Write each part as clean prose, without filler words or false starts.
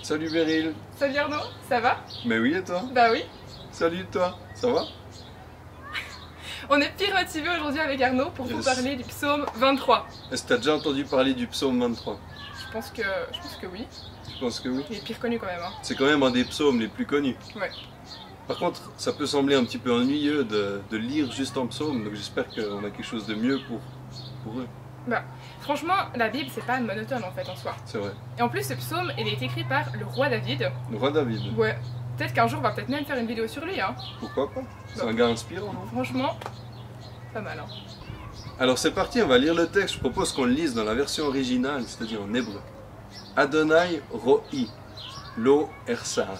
Salut Beryl. Salut Arnaud, ça va? Mais oui, et toi? Bah oui. Salut toi, ça va? On est pire motivé aujourd'hui avec Arnaud pour vous parler du psaume 23. Est-ce que tu as déjà entendu parler du psaume 23? Je pense que oui. Je pense que oui. Il est pire connu quand même. Hein. C'est quand même un des psaumes les plus connus. Ouais. Par contre, ça peut sembler un petit peu ennuyeux de lire juste un psaume, donc j'espère qu'on a quelque chose de mieux pour eux. Bah, franchement, la Bible c'est pas monotone en fait en soi. C'est vrai. Et en plus, ce psaume, il est écrit par le roi David. Le roi David. Ouais. Peut-être qu'un jour, on va peut-être même faire une vidéo sur lui. Hein. Pourquoi pas? C'est un gars inspirant. Hein. Franchement, pas mal. Hein. Alors c'est parti, on va lire le texte. Je propose qu'on le lise dans la version originale, c'est-à-dire en hébreu. Adonai Roi, Lo Ersar.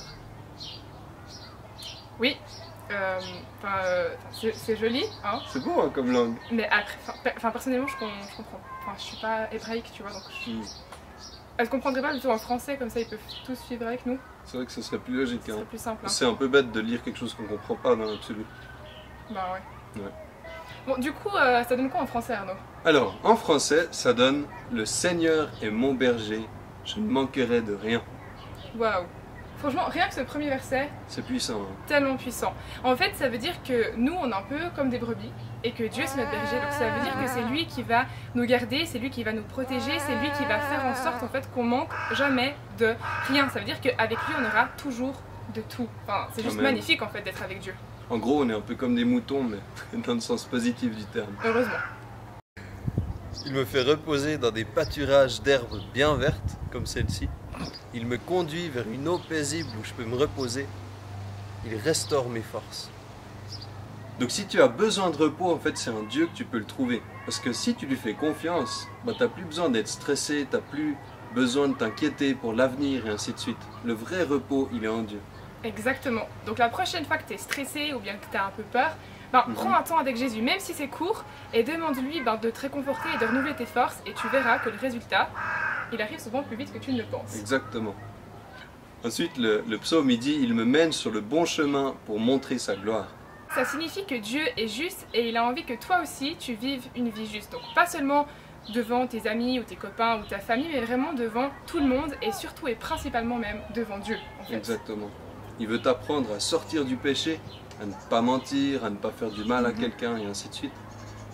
Oui. C'est joli, hein. C'est beau hein, comme langue. Mais après, personnellement, je comprends. Enfin, je suis pas hébraïque, tu vois, donc elle comprendrait pas plutôt en français, comme ça ils peuvent tous suivre avec nous. C'est vrai que ce serait plus logique. Hein. C'est plus simple. Hein. C'est un peu bête de lire quelque chose qu'on comprend pas dans l'absolu. Bah ouais. Bon, du coup, ça donne quoi en français, Arnaud? Alors, en français, ça donne « Le Seigneur est mon berger, je ne manquerai de rien ». Waouh. Franchement, rien que ce premier verset, c'est puissant. Hein. Tellement puissant. En fait, ça veut dire que nous, on est un peu comme des brebis et que Dieu, c'est notre berger. Donc ça veut dire que c'est lui qui va nous garder, c'est lui qui va nous protéger, c'est lui qui va faire en sorte en fait qu'on manque jamais de rien. Ça veut dire qu'avec lui, on aura toujours de tout. Enfin, c'est juste magnifique en fait d'être avec Dieu. En gros, on est un peu comme des moutons, mais dans le sens positif du terme. Heureusement. Il me fait reposer dans des pâturages d'herbes bien vertes, comme celle-ci. Il me conduit vers une eau paisible où je peux me reposer. Il restaure mes forces. Donc si tu as besoin de repos, en fait, c'est un Dieu que tu peux le trouver. Parce que si tu lui fais confiance, bah, tu n'as plus besoin d'être stressé, tu n'as plus besoin de t'inquiéter pour l'avenir et ainsi de suite. Le vrai repos, il est en Dieu. Exactement. Donc la prochaine fois que tu es stressé ou bien que tu as un peu peur, prends un temps avec Jésus, même si c'est court, et demande-lui de te réconforter et de renouveler tes forces, et tu verras que le résultat, il arrive souvent plus vite que tu ne le penses. Exactement. Ensuite, le psaume, il dit « Il me mène sur le bon chemin pour montrer sa gloire ». Ça signifie que Dieu est juste et il a envie que toi aussi, tu vives une vie juste. Donc pas seulement devant tes amis ou tes copains ou ta famille, mais vraiment devant tout le monde et surtout et principalement même devant Dieu. En fait. Exactement. Il veut t'apprendre à sortir du péché, à ne pas mentir, à ne pas faire du mal à quelqu'un et ainsi de suite.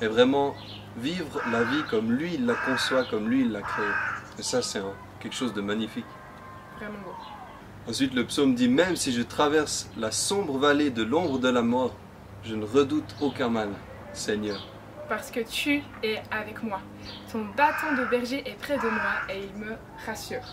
Et vraiment vivre la vie comme lui il la conçoit, comme lui il l'a créée. Et ça c'est quelque chose de magnifique. Vraiment beau. Ensuite le psaume dit « Même si je traverse la sombre vallée de l'ombre de la mort, je ne redoute aucun mal, Seigneur. » Parce que tu es avec moi. Ton bâton de berger est près de moi et il me rassure.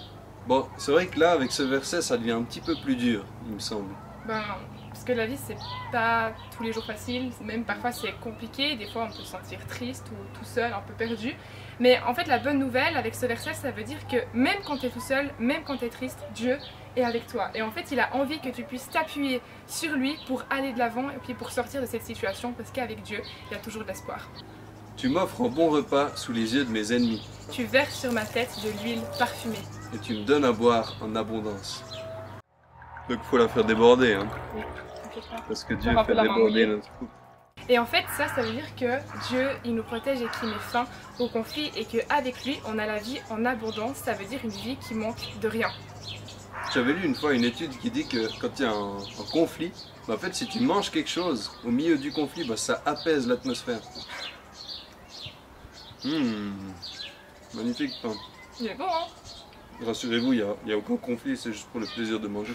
Bon, c'est vrai que là, avec ce verset, ça devient un petit peu plus dur, il me semble. Parce que la vie, c'est pas tous les jours facile, même parfois c'est compliqué, des fois on peut se sentir triste ou tout seul, un peu perdu. Mais en fait, la bonne nouvelle avec ce verset, ça veut dire que même quand tu es tout seul, même quand tu es triste, Dieu est avec toi. Et en fait, il a envie que tu puisses t'appuyer sur lui pour aller de l'avant et puis pour sortir de cette situation, parce qu'avec Dieu, il y a toujours de l'espoir. Tu m'offres un bon repas sous les yeux de mes ennemis. Tu verses sur ma tête de l'huile parfumée. Et tu me donnes à boire en abondance. Donc il faut la faire déborder, hein. Oui, t'inquiète pas. Parce que Dieu fait déborder notre coupe. Et en fait, ça veut dire que Dieu, il nous protège et qu'il met fin au conflit et qu'avec lui, on a la vie en abondance. Ça veut dire une vie qui manque de rien. J'avais lu une fois une étude qui dit que quand il y a un conflit, en fait si tu manges quelque chose au milieu du conflit, ça apaise l'atmosphère. Magnifique pain. Il est bon, hein? Rassurez-vous, il n'y a aucun conflit, c'est juste pour le plaisir de manger.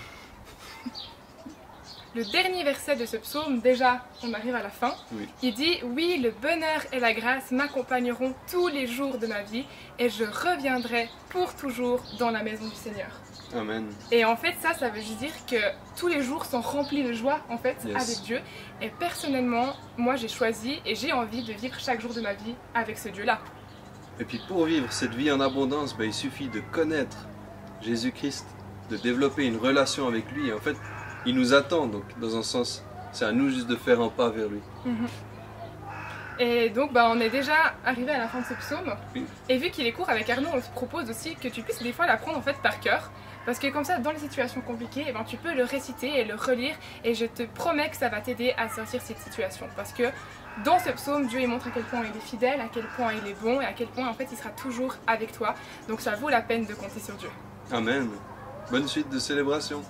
Le dernier verset de ce psaume, déjà on arrive à la fin, il dit « Oui, le bonheur et la grâce m'accompagneront tous les jours de ma vie et je reviendrai pour toujours dans la maison du Seigneur. » Amen. Et en fait ça veut juste dire que tous les jours sont remplis de joie en fait avec Dieu. Et personnellement, moi j'ai choisi et j'ai envie de vivre chaque jour de ma vie avec ce Dieu-là. Et puis pour vivre cette vie en abondance, il suffit de connaître Jésus-Christ, de développer une relation avec lui. Et en fait, il nous attend, donc dans un sens, c'est à nous juste de faire un pas vers lui. Et donc on est déjà arrivé à la fin de ce psaume. Oui. Et vu qu'il est court avec Arnaud, on se propose aussi que tu puisses des fois l'apprendre en fait par cœur. Parce que comme ça, dans les situations compliquées, tu peux le réciter et le relire. Et je te promets que ça va t'aider à sortir de cette situation. Parce que dans ce psaume, Dieu il montre à quel point il est fidèle, à quel point il est bon et à quel point en fait il sera toujours avec toi. Donc ça vaut la peine de compter sur Dieu. Amen. Bonne suite de célébration.